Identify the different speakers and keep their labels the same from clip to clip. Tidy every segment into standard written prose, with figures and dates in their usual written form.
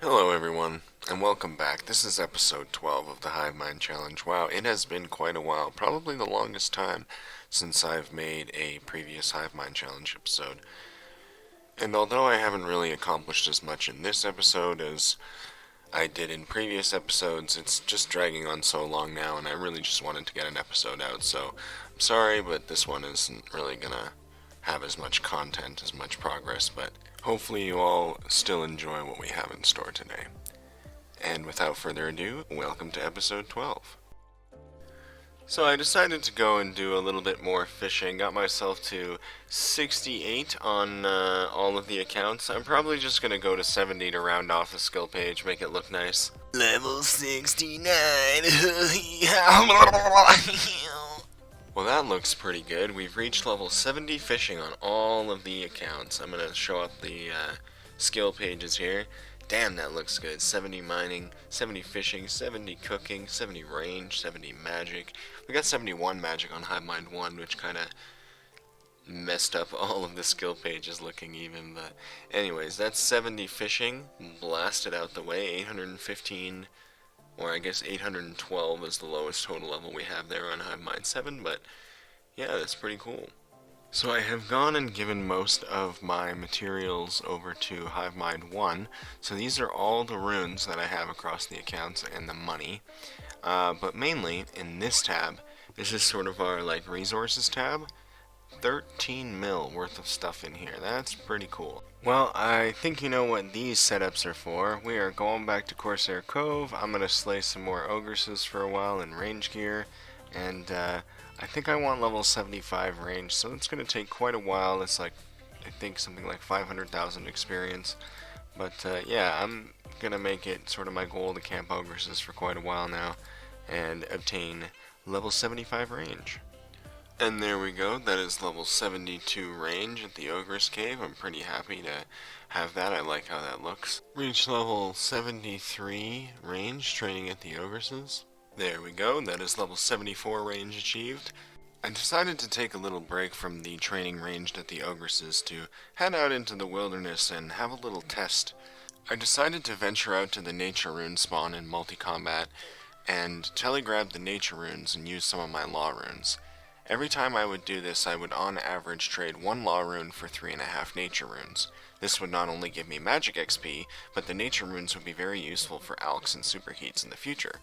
Speaker 1: Hello everyone, and welcome back. This is episode 12 of the Hivemind Challenge. Wow, it has been quite a while, probably the longest time since I've made a previous Hivemind Challenge episode. And although I haven't really accomplished as much in this episode as I did in previous episodes, it's just dragging on so long now, and I really just wanted to get an episode out, so I'm sorry, but this one isn't really gonna have as much content, as much progress, but hopefully you all still enjoy what we have in store today. And without further ado, welcome to episode 12. So I decided to go and do a little bit more fishing, got myself to 68 on all of the accounts. I'm probably just going to go to 70 to round off the skill page, make it look nice. Level 69! Well, that looks pretty good. We've reached level 70 fishing on all of the accounts. I'm going to show up the skill pages here. Damn, that looks good. 70 mining, 70 fishing, 70 cooking, 70 range, 70 magic. We got 71 magic on Hivemind 1, which kind of messed up all of the skill pages looking even. But anyways, that's 70 fishing. Blasted out the way. 815... or I guess 812 is the lowest total level we have there on Hivemind 7, but yeah, that's pretty cool. So I have gone and given most of my materials over to Hivemind 1, so these are all the runes that I have across the accounts and the money, but mainly in this tab, this is sort of our like resources tab. 13 mil worth of stuff in here. That's pretty cool. Well, I think you know what these setups are for. We are going back to Corsair Cove. I'm going to slay some more ogresses for a while in range gear. And I think I want level 75 range, so it's going to take quite a while. It's like, I think something like 500,000 experience. But yeah, I'm going to make it sort of my goal to camp ogresses for quite a while now and obtain level 75 range. And there we go, that is level 72 range at the Ogre's Cave. I'm pretty happy to have that, I like how that looks. Reach level 73 range, training at the Ogresses. There we go, that is level 74 range achieved. I decided to take a little break from the training ranged at the Ogresses to head out into the wilderness and have a little test. I decided to venture out to the nature rune spawn in multi-combat and telegrab the nature runes and use some of my law runes. Every time I would do this, I would on average trade 1 law rune for 3.5 nature runes. This would not only give me magic XP, but the nature runes would be very useful for alks and superheats in the future.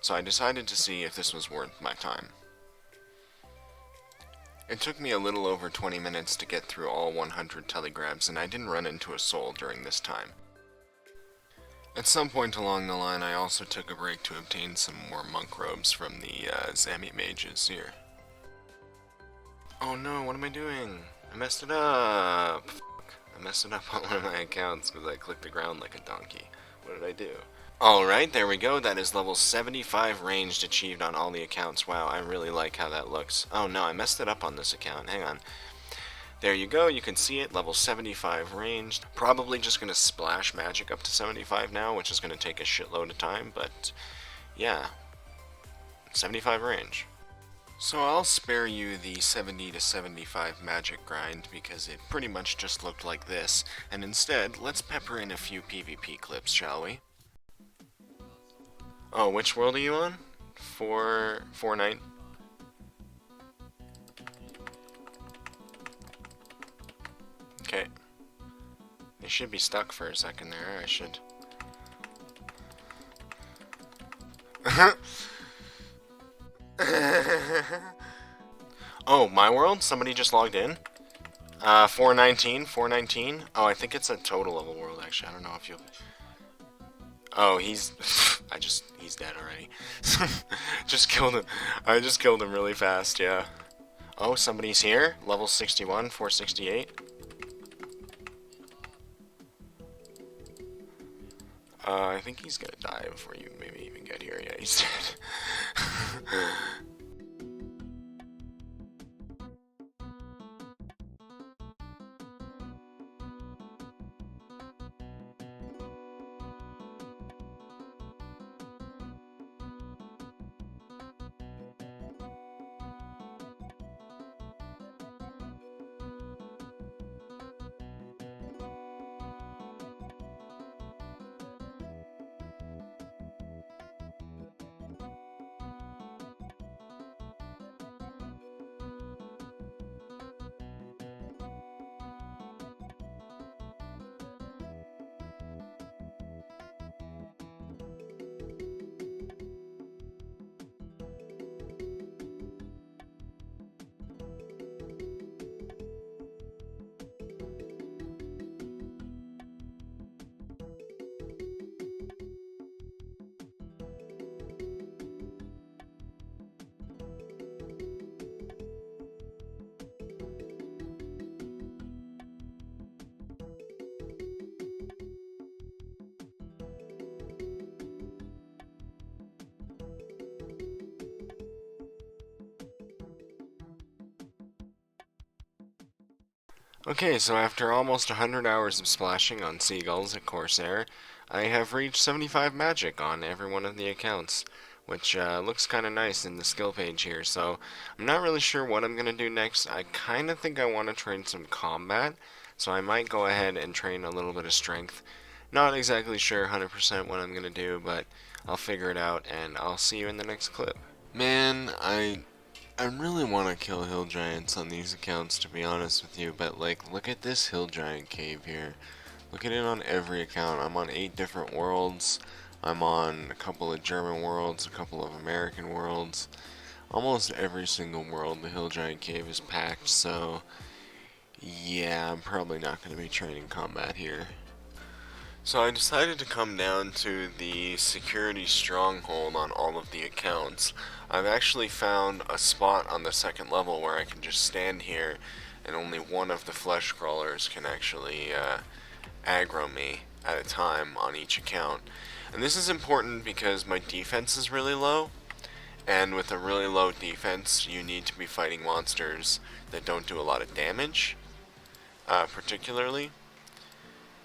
Speaker 1: So I decided to see if this was worth my time. It took me a little over 20 minutes to get through all 100 telegrabs, and I didn't run into a soul during this time. At some point along the line, I also took a break to obtain some more monk robes from the Zami mages here. Oh no, what am I doing? I messed it up! Fuck. I messed it up on one of my accounts because I clicked the ground like a donkey. What did I do? Alright, there we go. That is level 75 ranged achieved on all the accounts. Wow, I really like how that looks. Oh no, I messed it up on this account. Hang on. There you go, you can see it, level 75 ranged. Probably just going to splash magic up to 75 now, which is going to take a shitload of time, but yeah, 75 range. So I'll spare you the 70 to 75 magic grind because it pretty much just looked like this, and instead, let's pepper in a few PvP clips, shall we? Oh, which world are you on? 4-9? Okay. They should be stuck for a second there, I should... Oh, my world? Somebody just logged in? 419? Oh, I think it's a total level world, actually. I don't know if you'll... Oh, he's... he's dead already. Just killed him. I just killed him really fast, yeah. Oh, somebody's here. Level 61, 468. I think he's gonna die before you maybe even get here. Yeah, he's dead. Okay, so after almost 100 hours of splashing on seagulls at Corsair, I have reached 75 magic on every one of the accounts, which looks kind of nice in the skill page here, so I'm not really sure what I'm going to do next. I kind of think I want to train some combat, so I might go ahead and train a little bit of strength. Not exactly sure 100% what I'm going to do, but I'll figure it out, and I'll see you in the next clip. Man, I really want to kill hill giants on these accounts, to be honest with you, but like, look at this hill giant cave here. Look at it on every account. I'm on 8 different worlds. I'm on a couple of German worlds, a couple of American worlds. Almost every single world the hill giant cave is packed, so yeah, I'm probably not going to be training combat here. So I decided to come down to the security stronghold on all of the accounts. I've actually found a spot on the second level where I can just stand here and only one of the flesh crawlers can actually aggro me at a time on each account. And this is important because my defense is really low, and with a really low defense you need to be fighting monsters that don't do a lot of damage, particularly.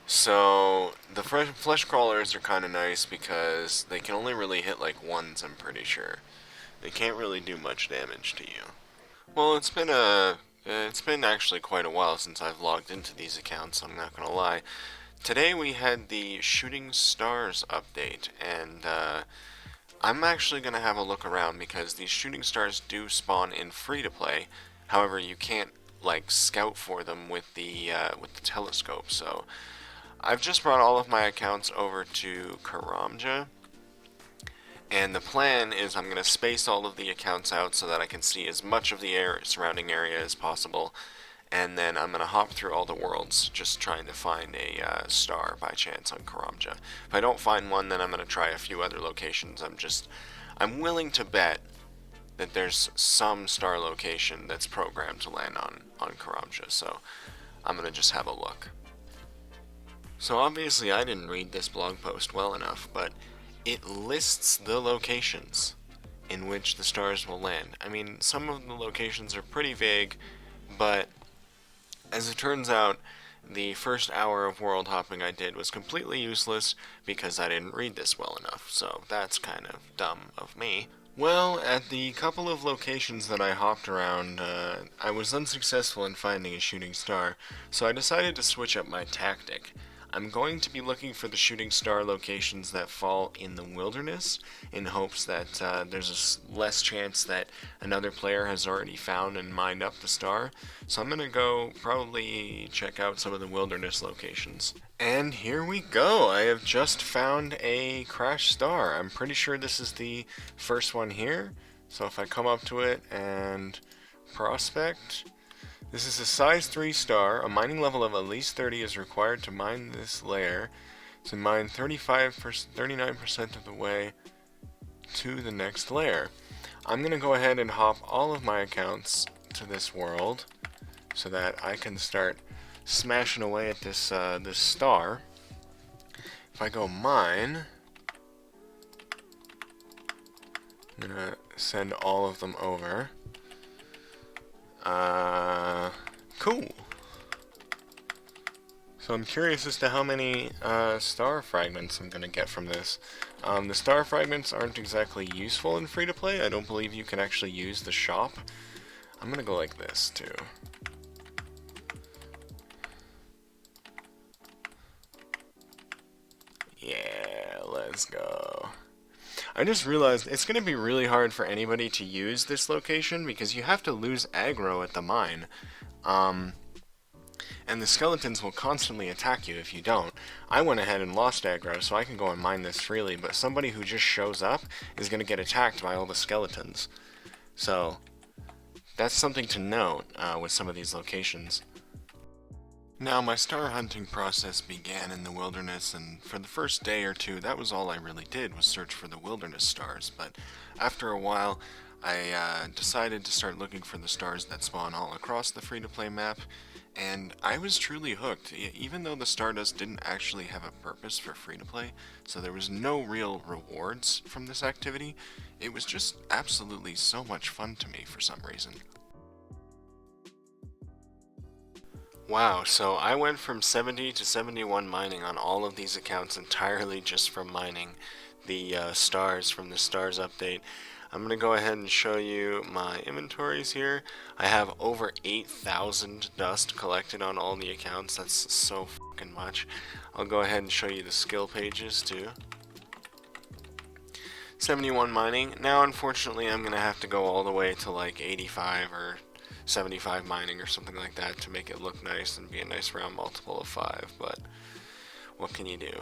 Speaker 1: So, the flesh crawlers are kind of nice because they can only really hit like ones, I'm pretty sure. They can't really do much damage to you. Well, it's been actually quite a while since I've logged into these accounts, I'm not gonna lie. Today we had the Shooting Stars update, and I'm actually gonna have a look around because these shooting stars do spawn in free-to-play. However, you can't like scout for them with the telescope, so I've just brought all of my accounts over to Karamja, and the plan is I'm going to space all of the accounts out so that I can see as much of the surrounding area as possible, and then I'm going to hop through all the worlds just trying to find a star by chance on Karamja. If I don't find one, then I'm going to try a few other locations. I'm willing to bet that there's some star location that's programmed to land on Karamja, so I'm going to just have a look. So obviously I didn't read this blog post well enough, but it lists the locations in which the stars will land. I mean, some of the locations are pretty vague, but as it turns out, the first hour of world hopping I did was completely useless because I didn't read this well enough, so that's kind of dumb of me. Well, at the couple of locations that I hopped around, I was unsuccessful in finding a shooting star, so I decided to switch up my tactic. I'm going to be looking for the shooting star locations that fall in the wilderness in hopes that there's a less chance that another player has already found and mined up the star. So I'm going to go probably check out some of the wilderness locations. And here we go! I have just found a crash star. I'm pretty sure this is the first one here. So if I come up to it and prospect... This is a size 3 star. A mining level of at least 30 is required to mine this layer. So mine 39% of the way to the next layer. I'm going to go ahead and hop all of my accounts to this world so that I can start smashing away at this star. if I go mine, I'm gonna send all of them over. Cool. So I'm curious as to how many star fragments I'm gonna get from this. The star fragments aren't exactly useful in free-to-play. I don't believe you can actually use the shop. I'm gonna go like this too. Yeah, let's go. I just realized it's going to be really hard for anybody to use this location because you have to lose aggro at the mine. And the skeletons will constantly attack you if you don't. I went ahead and lost aggro, so I can go and mine this freely, but somebody who just shows up is going to get attacked by all the skeletons. So, that's something to note with some of these locations. Now, my star hunting process began in the wilderness, and for the first day or two, that was all I really did, was search for the wilderness stars. But after a while, I decided to start looking for the stars that spawn all across the free-to-play map, and I was truly hooked, even though the Stardust didn't actually have a purpose for free-to-play, so there was no real rewards from this activity. It was just absolutely so much fun to me for some reason. Wow, so I went from 70 to 71 mining on all of these accounts entirely just from mining the stars from the stars update. I'm going to go ahead and show you my inventories here. I have over 8,000 dust collected on all the accounts. That's so fucking much. I'll go ahead and show you the skill pages too. 71 mining. Now unfortunately I'm going to have to go all the way to like 85 or 75 mining or something like that to make it look nice and be a nice round multiple of 5, but what can you do?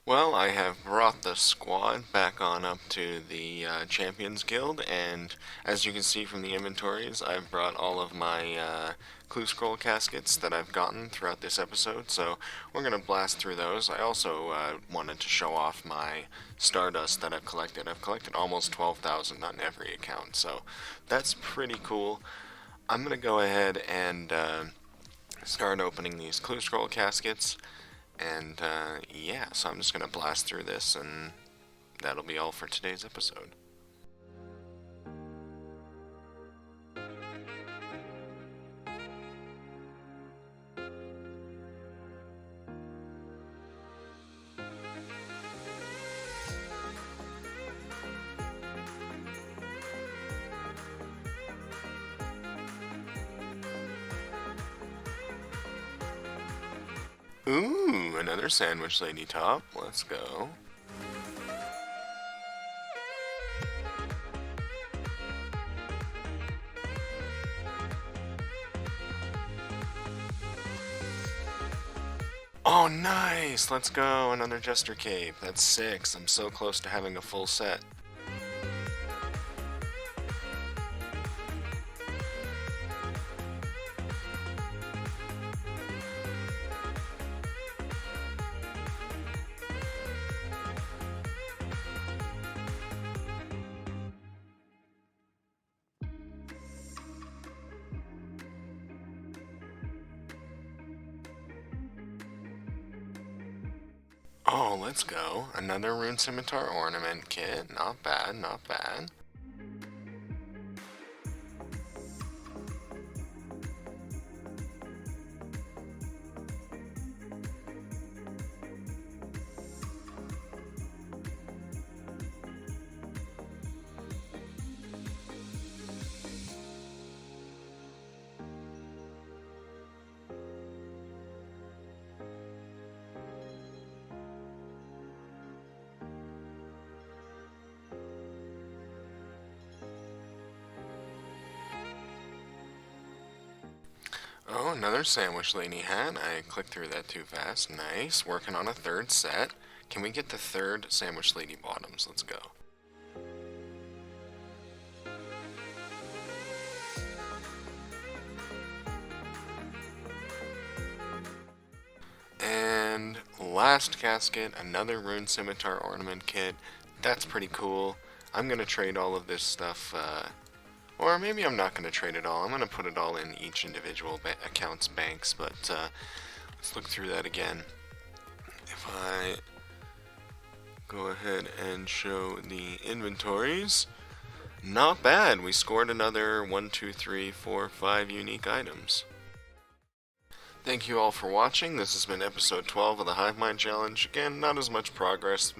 Speaker 1: Well, I have brought the squad back on up to the Champions Guild, and as you can see from the inventories, I've brought all of my clue scroll caskets that I've gotten throughout this episode, so we're going to blast through those. I also wanted to show off my Stardust that I've collected. I've collected almost 12,000 on every account, so that's pretty cool. I'm going to go ahead and start opening these clue scroll caskets. And yeah, so I'm just going to blast through this, and that'll be all for today's episode. Ooh, another sandwich lady top. Let's go. Oh, nice! Let's go. Another Jester Cape. That's 6. I'm so close to having a full set. Oh, let's go. Another Rune Scimitar Ornament kit. Not bad, not bad. Oh, another sandwich lady hat. I clicked through that too fast. Nice. Working on a third set. Can we get the third sandwich lady bottoms? Let's go. And last casket, another Rune Scimitar Ornament kit. That's pretty cool. I'm going to trade all of this stuff, or maybe I'm not going to trade it all. I'm going to put it all in each individual account's banks, but Let's look through that again. If I go ahead and show the inventories, not bad. We scored another 1, 2, 3, 4, 5 unique items. Thank you all for watching. This has been episode 12 of the Hivemind Challenge. Again, not as much progress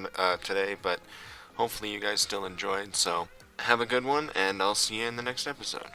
Speaker 1: today, but hopefully you guys still enjoyed. So have a good one, and I'll see you in the next episode.